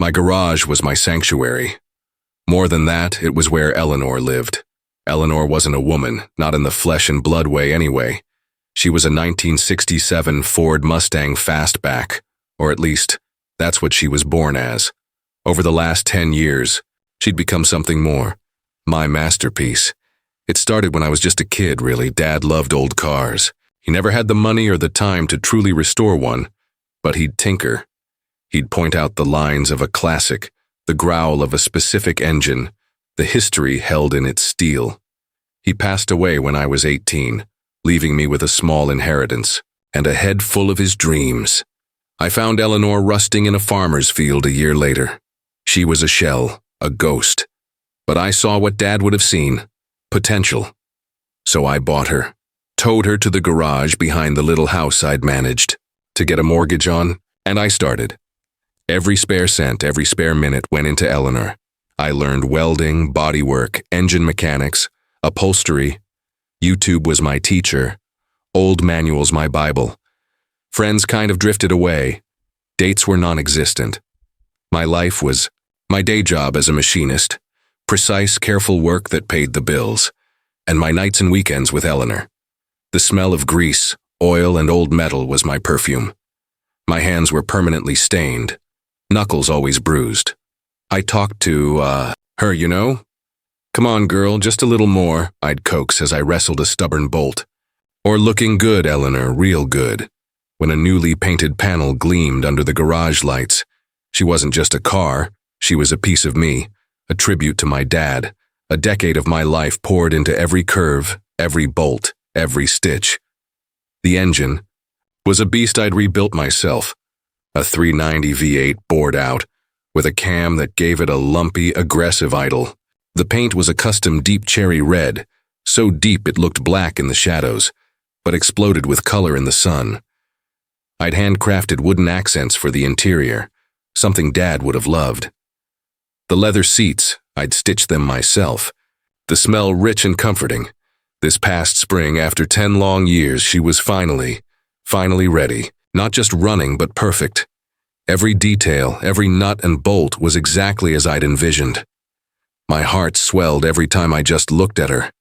My garage was my sanctuary. More than that, it was where Eleanor lived. Eleanor wasn't a woman, not in the flesh and blood way anyway. She was a 1967 Ford Mustang fastback, or at least, that's what she was born as. Over the last 10 years, she'd become something more. My masterpiece. It started when I was just a kid, really. Dad loved old cars. He never had the money or the time to truly restore one, but he'd tinker. He'd point out the lines of a classic, the growl of a specific engine, the history held in its steel. He passed away when I was 18, leaving me with a small inheritance and a head full of his dreams. I found Eleanor rusting in a farmer's field a year later. She was a shell, a ghost. But I saw what Dad would have seen, potential. So I bought her, towed her to the garage behind the little house I'd managed to get a mortgage on, and I started. Every spare cent, every spare minute went into Eleanor. I learned welding, bodywork, engine mechanics, upholstery. YouTube was my teacher. Old manuals my Bible. Friends kind of drifted away. Dates were non-existent. My life was my day job as a machinist, precise, careful work that paid the bills, and my nights and weekends with Eleanor. The smell of grease, oil, and old metal was my perfume. My hands were permanently stained, knuckles always bruised. I talked to, her, you know? "Come on, girl, just a little more," I'd coax as I wrestled a stubborn bolt. Or "Looking good, Eleanor, real good." When a newly painted panel gleamed under the garage lights, she wasn't just a car, she was a piece of me, a tribute to my dad, a decade of my life poured into every curve, every bolt, every stitch. The engine was a beast I'd rebuilt myself, a 390 V8 bored out, with a cam that gave it a lumpy, aggressive idle. The paint was a custom deep cherry red, so deep it looked black in the shadows, but exploded with color in the sun. I'd handcrafted wooden accents for the interior, something Dad would have loved. The leather seats, I'd stitched them myself. The smell rich and comforting. This past spring, after 10 long years, she was finally ready. Not just running, but perfect. Every detail, every nut and bolt was exactly as I'd envisioned. My heart swelled every time I just looked at her.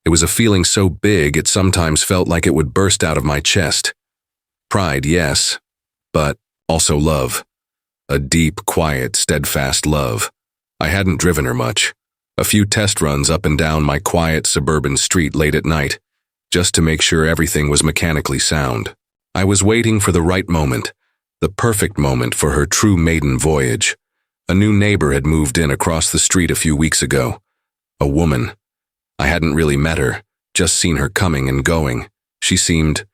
It was a feeling so big it sometimes felt like it would burst out of my chest. Pride, yes, but also love. A deep, quiet, steadfast love. I hadn't driven her much. A few test runs up and down my quiet suburban street late at night, just to make sure everything was mechanically sound. I was waiting for the right moment, the perfect moment for her true maiden voyage. A new neighbor had moved in across the street a few weeks ago. A woman. I hadn't really met her, just seen her coming and going. She seemed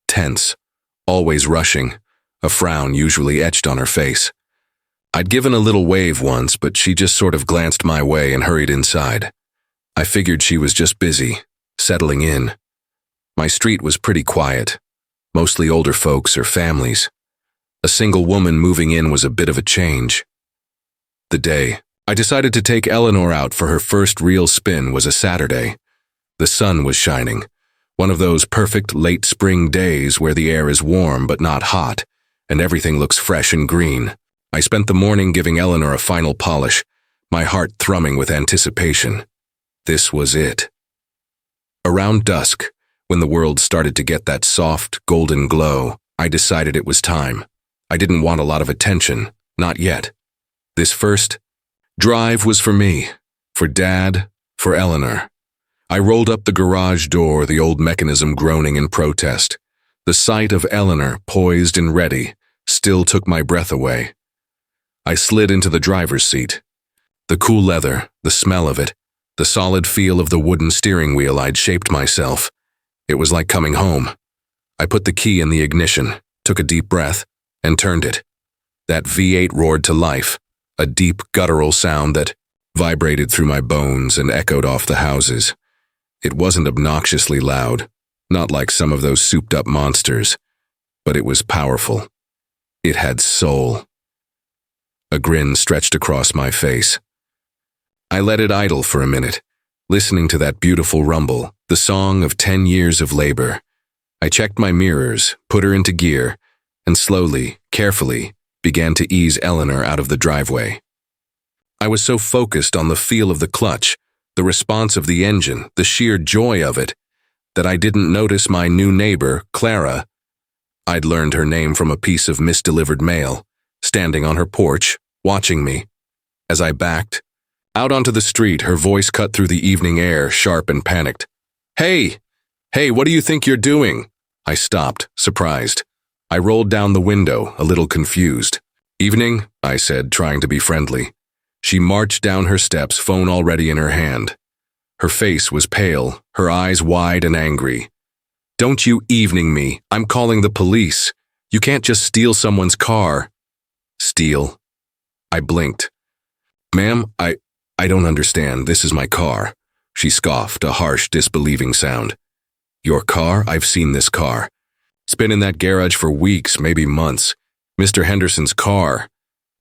tense, always rushing, a frown usually etched on her face. I'd given a little wave once, but she just sort of glanced my way and hurried inside. I figured she was just busy, settling in. My street was pretty quiet, mostly older folks or families. A single woman moving in was a bit of a change. The day I decided to take Eleanor out for her first real spin was a Saturday. The sun was shining, one of those perfect late spring days where the air is warm but not hot, and everything looks fresh and green. I spent the morning giving Eleanor a final polish, my heart thrumming with anticipation. This was it. Around dusk, when the world started to get that soft, golden glow, I decided it was time. I didn't want a lot of attention, not yet. This first drive was for me, for Dad, for Eleanor. I rolled up the garage door, the old mechanism groaning in protest. The sight of Eleanor, poised and ready, still took my breath away. I slid into the driver's seat. The cool leather, the smell of it, the solid feel of the wooden steering wheel I'd shaped myself. It was like coming home. I put the key in the ignition, took a deep breath, and turned it. That V8 roared to life, a deep, guttural sound that vibrated through my bones and echoed off the houses. It wasn't obnoxiously loud, not like some of those souped-up monsters, but it was powerful. It had soul. A grin stretched across my face. I let it idle for a minute, listening to that beautiful rumble, the song of 10 years of labor. I checked my mirrors, put her into gear, and slowly, carefully, began to ease Eleanor out of the driveway. I was so focused on the feel of the clutch, the response of the engine, the sheer joy of it, that I didn't notice my new neighbor, Clara. I'd learned her name from a piece of misdelivered mail, standing on her porch, watching me. As I backed out onto the street, her voice cut through the evening air, sharp and panicked. Hey, what do you think you're doing? I stopped, surprised. I rolled down the window, a little confused. Evening, I said, trying to be friendly. She marched down her steps, phone already in her hand. Her face was pale, her eyes wide and angry. Don't you evening me. I'm calling the police. You can't just steal someone's car. Steal? I blinked. Ma'am, I don't understand. This is my car. She scoffed, a harsh, disbelieving sound. Your car? I've seen this car. It's been in that garage for weeks, maybe months. Mr. Henderson's car.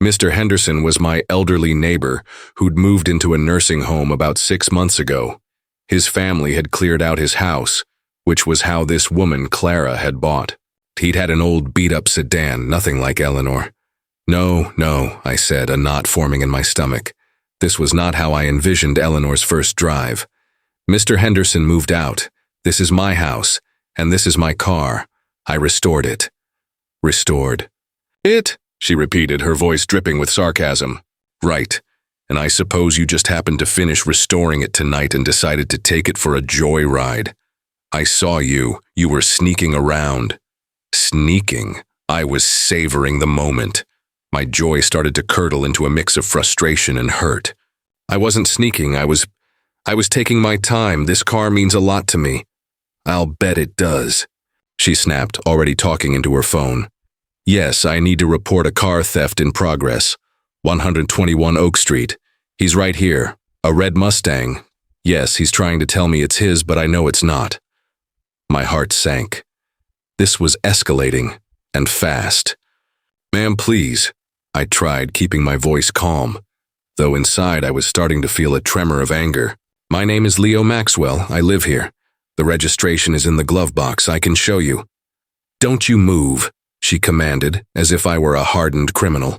Mr. Henderson was my elderly neighbor who'd moved into a nursing home about 6 months ago. His family had cleared out his house, which was how this woman, Clara, had bought. He'd had an old beat-up sedan, nothing like Eleanor. No, I said, a knot forming in my stomach. This was not how I envisioned Eleanor's first drive. Mr. Henderson moved out. This is my house, and this is my car. I restored it. Restored. It? She repeated, her voice dripping with sarcasm. Right. And I suppose you just happened to finish restoring it tonight and decided to take it for a joyride. I saw you. You were sneaking around. Sneaking? I was savoring the moment. My joy started to curdle into a mix of frustration and hurt. I wasn't sneaking. I was taking my time. This car means a lot to me. I'll bet it does. She snapped, already talking into her phone. Yes, I need to report a car theft in progress. 121 Oak Street. He's right here. A red Mustang. Yes, he's trying to tell me it's his, but I know it's not. My heart sank. This was escalating, and fast. Ma'am, please. I tried, keeping my voice calm, though inside I was starting to feel a tremor of anger. My name is Leo Maxwell. I live here. The registration is in the glove box. I can show you. Don't you move, she commanded, as if I were a hardened criminal.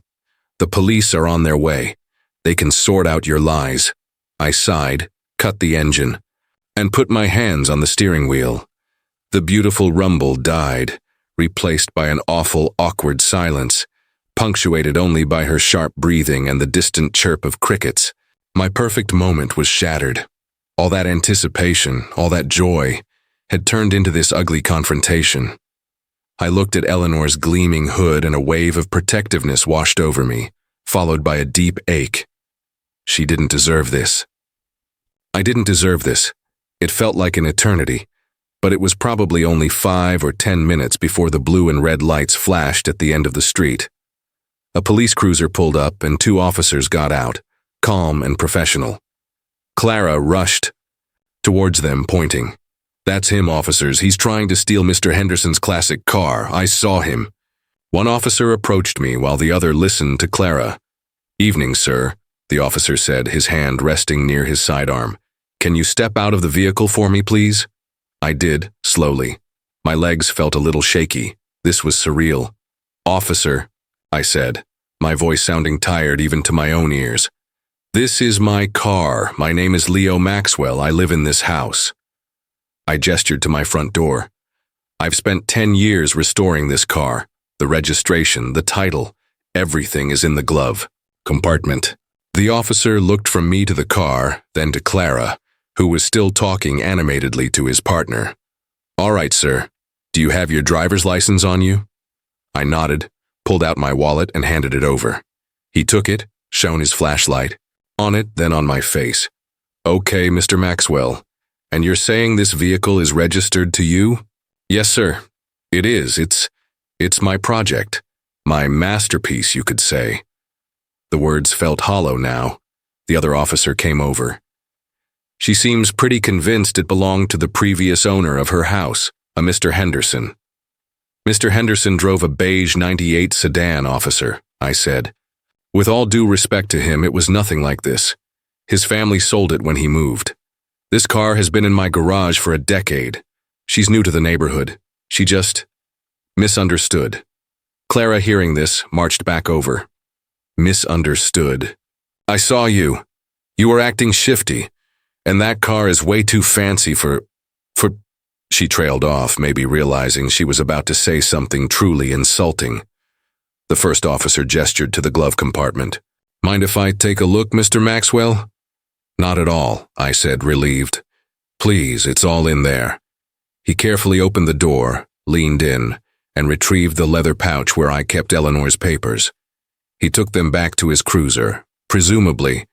The police are on their way. They can sort out your lies. I sighed, cut the engine, and put my hands on the steering wheel. The beautiful rumble died, replaced by an awful, awkward silence, punctuated only by her sharp breathing and the distant chirp of crickets. My perfect moment was shattered. All that anticipation, all that joy, had turned into this ugly confrontation. I looked at Eleanor's gleaming hood and a wave of protectiveness washed over me, followed by a deep ache. She didn't deserve this. I didn't deserve this. It felt like an eternity, but it was probably only 5 or 10 minutes before the blue and red lights flashed at the end of the street. A police cruiser pulled up and 2 officers got out, calm and professional. Clara rushed towards them, pointing. That's him, officers. He's trying to steal Mr. Henderson's classic car. I saw him. One officer approached me while the other listened to Clara. Evening, sir, the officer said, his hand resting near his sidearm. Can you step out of the vehicle for me, please? I did, slowly. My legs felt a little shaky. This was surreal. Officer, I said, my voice sounding tired even to my own ears. This is my car. My name is Leo Maxwell. I live in this house. I gestured to my front door. I've spent 10 years restoring this car. The registration, the title, everything is in the glove compartment. The officer looked from me to the car, then to Clara, who was still talking animatedly to his partner. All right, sir. Do you have your driver's license on you? I nodded, pulled out my wallet and handed it over. He took it, shone his flashlight. On it, then on my face. Okay, Mr. Maxwell. And you're saying this vehicle is registered to you? Yes, sir. It is. It's my project. My masterpiece, you could say. The words felt hollow now. The other officer came over. She seems pretty convinced it belonged to the previous owner of her house, a Mr. Henderson. Mr. Henderson drove a beige '98 sedan, officer, I said. With all due respect to him, it was nothing like this. His family sold it when he moved. This car has been in my garage for a decade. She's new to the neighborhood. She just misunderstood. Clara, hearing this, marched back over. Misunderstood. I saw you. You were acting shifty, and that car is way too fancy for... She trailed off, maybe realizing she was about to say something truly insulting. The first officer gestured to the glove compartment. Mind if I take a look, Mr. Maxwell? Not at all, I said, relieved. Please, it's all in there. He carefully opened the door, leaned in, and retrieved the leather pouch where I kept Eleanor's papers. He took them back to his cruiser, presumably,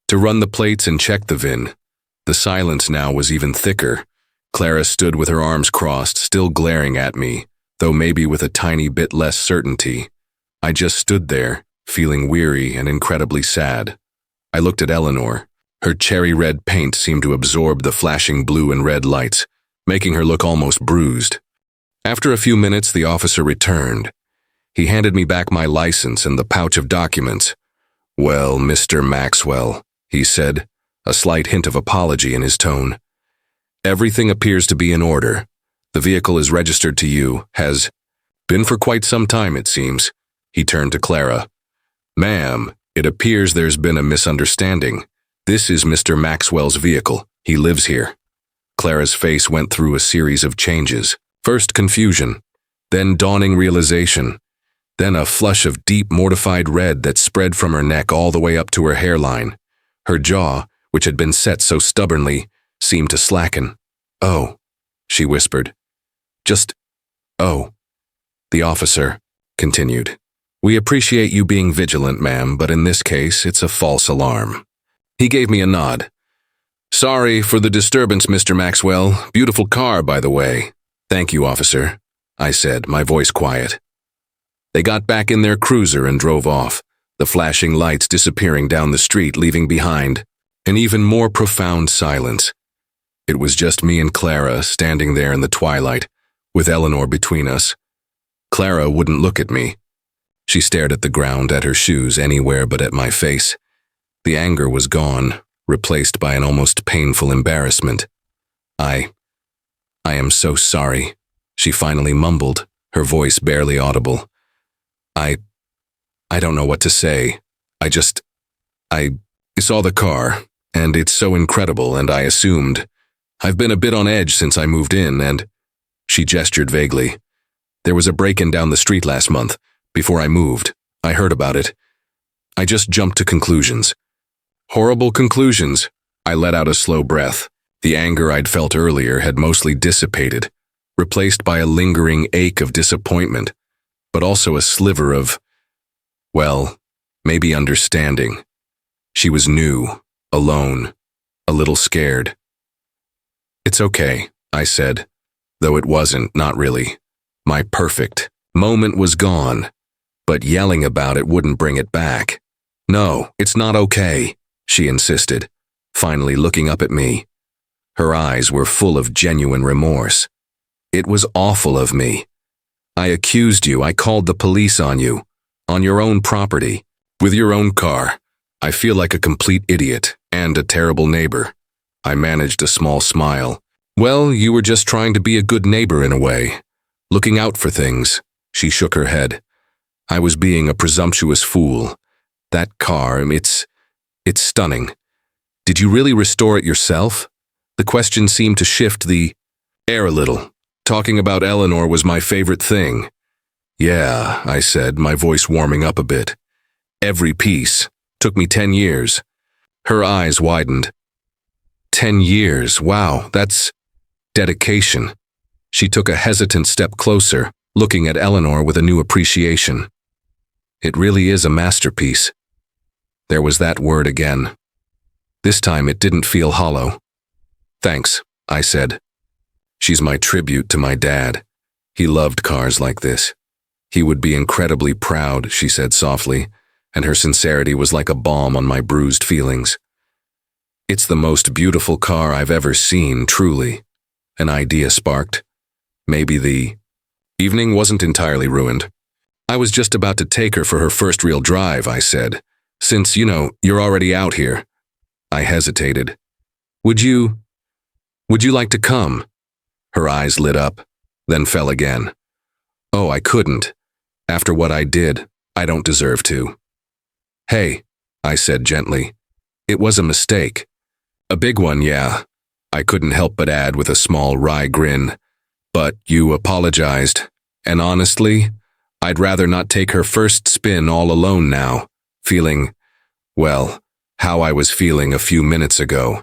to run the plates and check the VIN. The silence now was even thicker. Clara stood with her arms crossed, still glaring at me, though maybe with a tiny bit less certainty. I just stood there, feeling weary and incredibly sad. I looked at Eleanor. Her cherry-red paint seemed to absorb the flashing blue and red lights, making her look almost bruised. After a few minutes, the officer returned. He handed me back my license and the pouch of documents. Well, Mr. Maxwell, he said, a slight hint of apology in his tone. Everything appears to be in order. The vehicle is registered to you, has been for quite some time, it seems. He turned to Clara. Ma'am, it appears there's been a misunderstanding. This is Mr. Maxwell's vehicle. He lives here. Clara's face went through a series of changes. First confusion, then dawning realization, then a flush of deep, mortified red that spread from her neck all the way up to her hairline. Her jaw, which had been set so stubbornly, seemed to slacken. Oh, she whispered. Just, oh. The officer continued. We appreciate you being vigilant, ma'am, but in this case, it's a false alarm. He gave me a nod. Sorry for the disturbance, Mr. Maxwell. Beautiful car, by the way. Thank you, officer, I said, my voice quiet. They got back in their cruiser and drove off, the flashing lights disappearing down the street, leaving behind an even more profound silence. It was just me and Clara standing there in the twilight, with Eleanor between us. Clara wouldn't look at me. She stared at the ground, at her shoes, anywhere but at my face. The anger was gone, replaced by an almost painful embarrassment. I am so sorry, she finally mumbled, her voice barely audible. I don't know what to say. I saw the car, and it's so incredible, and I assumed. I've been a bit on edge since I moved in, and... She gestured vaguely. There was a break-in down the street last month. Before I moved, I heard about it. I just jumped to conclusions. Horrible conclusions. I let out a slow breath. The anger I'd felt earlier had mostly dissipated, replaced by a lingering ache of disappointment, but also a sliver of, well, maybe understanding. She was new, alone, a little scared. It's okay, I said, though it wasn't, not really. My perfect moment was gone, but yelling about it wouldn't bring it back. No, it's not okay, she insisted, finally looking up at me. Her eyes were full of genuine remorse. It was awful of me. I accused you, I called the police on you, on your own property, with your own car. I feel like a complete idiot and a terrible neighbor. I managed a small smile. Well, you were just trying to be a good neighbor in a way, looking out for things. She shook her head. I was being a presumptuous fool. That car, it's stunning. Did you really restore it yourself? The question seemed to shift the air a little. Talking about Eleanor was my favorite thing. Yeah, I said, my voice warming up a bit. Every piece. Took me 10 years. Her eyes widened. 10 years, wow, that's dedication. She took a hesitant step closer, looking at Eleanor with a new appreciation. It really is a masterpiece. There was that word again. This time it didn't feel hollow. Thanks, I said. She's my tribute to my dad. He loved cars like this. He would be incredibly proud, she said softly, and her sincerity was like a balm on my bruised feelings. It's the most beautiful car I've ever seen, truly. An idea sparked. Maybe the evening wasn't entirely ruined. I was just about to take her for her first real drive, I said. Since, you're already out here. I hesitated. Would you like to come? Her eyes lit up, then fell again. Oh, I couldn't. After what I did, I don't deserve to. Hey, I said gently. It was a mistake. A big one, yeah. I couldn't help but add with a small wry grin. But you apologized. And honestly, I'd rather not take her first spin all alone now, feeling, well, how I was feeling a few minutes ago.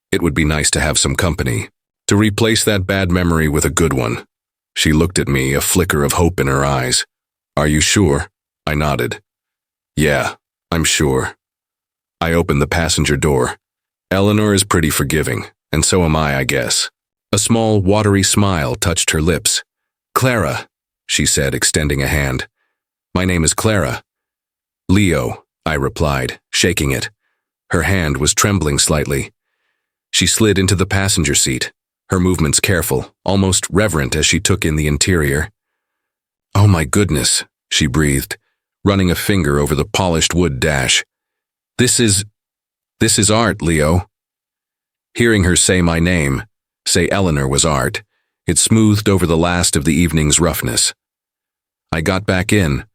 It would be nice to have some company, to replace that bad memory with a good one. She looked at me, a flicker of hope in her eyes. Are you sure? I nodded. Yeah, I'm sure. I opened the passenger door. Eleanor is pretty forgiving, and so am I guess. A small, watery smile touched her lips. Clara, she said, extending a hand. My name is Clara. Leo, I replied, shaking it. Her hand was trembling slightly. She slid into the passenger seat, her movements careful, almost reverent as she took in the interior. Oh my goodness, she breathed, running a finger over the polished wood dash. This is art, Leo. Hearing her say my name, say Eleanor was art, it smoothed over the last of the evening's roughness. I got back in,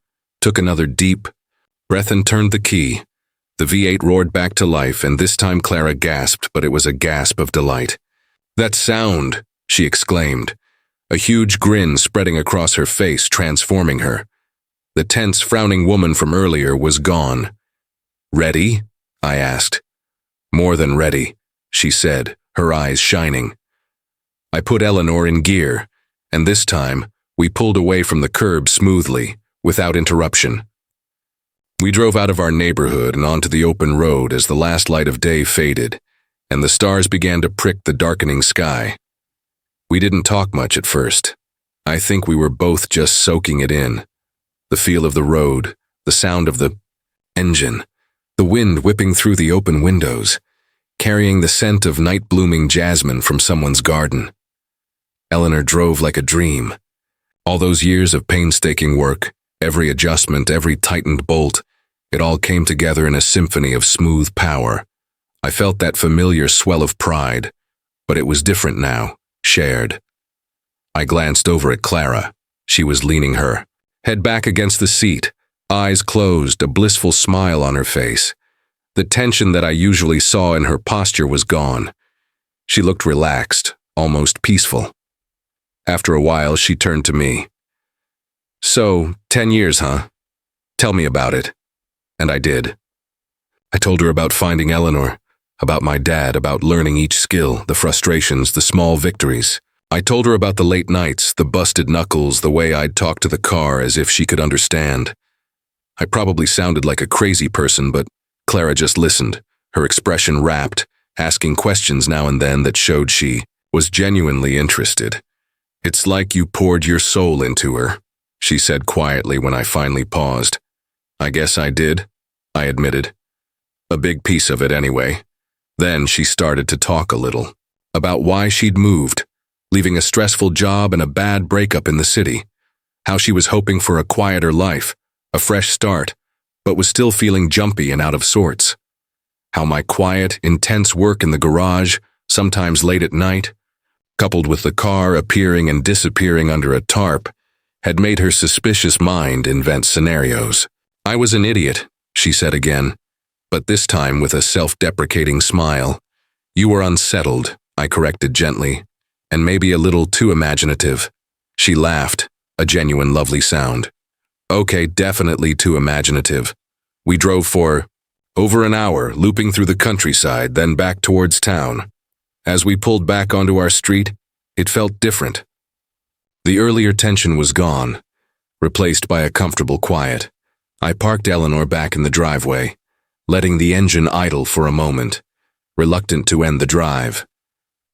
took another deep breath and turned the key. The V8 roared back to life, and this time Clara gasped, but it was a gasp of delight. That sound, she exclaimed, a huge grin spreading across her face, transforming her. The tense, frowning woman from earlier was gone. Ready? I asked. More than ready, she said, her eyes shining. I put Eleanor in gear, and this time we pulled away from the curb smoothly, without interruption. We drove out of our neighborhood and onto the open road as the last light of day faded, and the stars began to prick the darkening sky. We didn't talk much at first. I think we were both just soaking it in. The feel of the road, the sound of the engine, the wind whipping through the open windows, carrying the scent of night-blooming jasmine from someone's garden. Eleanor drove like a dream. All those years of painstaking work, every adjustment, every tightened bolt, it all came together in a symphony of smooth power. I felt that familiar swell of pride, but it was different now, shared. I glanced over at Clara. She was leaning her head back against the seat, eyes closed, a blissful smile on her face. The tension that I usually saw in her posture was gone. She looked relaxed, almost peaceful. After a while, she turned to me. So, 10 years, huh? Tell me about it. And I did. I told her about finding Eleanor, about my dad, about learning each skill, the frustrations, the small victories. I told her about the late nights, the busted knuckles, the way I'd talk to the car as if she could understand. I probably sounded like a crazy person, but Clara just listened, her expression rapt, asking questions now and then that showed she was genuinely interested. It's like you poured your soul into her, she said quietly when I finally paused. I guess I did, I admitted. A big piece of it anyway. Then she started to talk a little about why she'd moved, leaving a stressful job and a bad breakup in the city, how she was hoping for a quieter life, a fresh start, but was still feeling jumpy and out of sorts. How my quiet, intense work in the garage, sometimes late at night, coupled with the car appearing and disappearing under a tarp, had made her suspicious mind invent scenarios. I was an idiot, she said again, but this time with a self-deprecating smile. You were unsettled, I corrected gently, and maybe a little too imaginative. She laughed, a genuine lovely sound. Okay, definitely too imaginative. We drove for over an hour, looping through the countryside, then back towards town. As we pulled back onto our street, it felt different. The earlier tension was gone, replaced by a comfortable quiet. I parked Eleanor back in the driveway, letting the engine idle for a moment, reluctant to end the drive.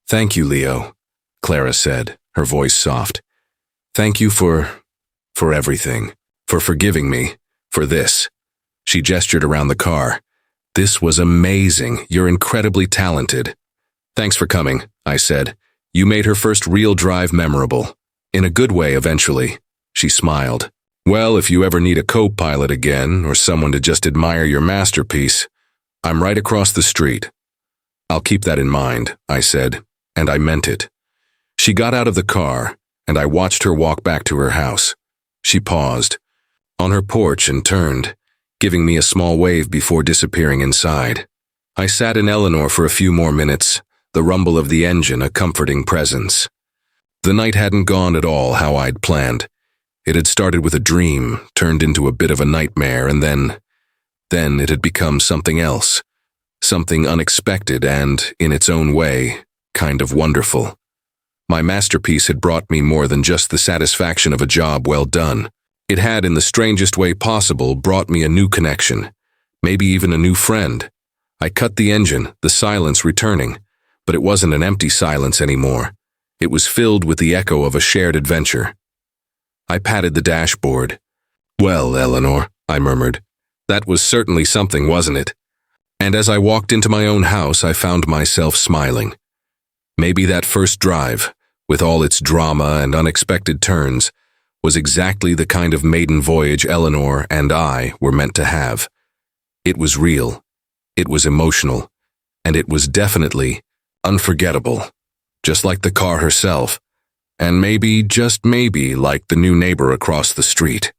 Thank you, Leo, Clara said, her voice soft. Thank you for everything, for forgiving me, for this. She gestured around the car. This was amazing. You're incredibly talented. Thanks for coming, I said. You made her first real drive memorable. In a good way, eventually. She smiled. Well, if you ever need a co-pilot again, or someone to just admire your masterpiece, I'm right across the street. I'll keep that in mind, I said, and I meant it. She got out of the car, and I watched her walk back to her house. She paused. on her porch and turned, giving me a small wave before disappearing inside. I sat in Eleanor for a few more minutes, the rumble of the engine a comforting presence. The night hadn't gone at all how I'd planned. It had started with a dream, turned into a bit of a nightmare, and then it had become something else. Something unexpected and, in its own way, kind of wonderful. My masterpiece had brought me more than just the satisfaction of a job well done. It had, in the strangest way possible, brought me a new connection, maybe even a new friend. I cut the engine, the silence returning, but it wasn't an empty silence anymore. It was filled with the echo of a shared adventure. I patted the dashboard. "Well, Eleanor," I murmured, "that was certainly something, wasn't it?" And as I walked into my own house, I found myself smiling. Maybe that first drive, with all its drama and unexpected turns, was exactly the kind of maiden voyage Eleanor and I were meant to have. It was real, it was emotional, and it was definitely unforgettable, just like the car herself, and maybe, just maybe, like the new neighbor across the street.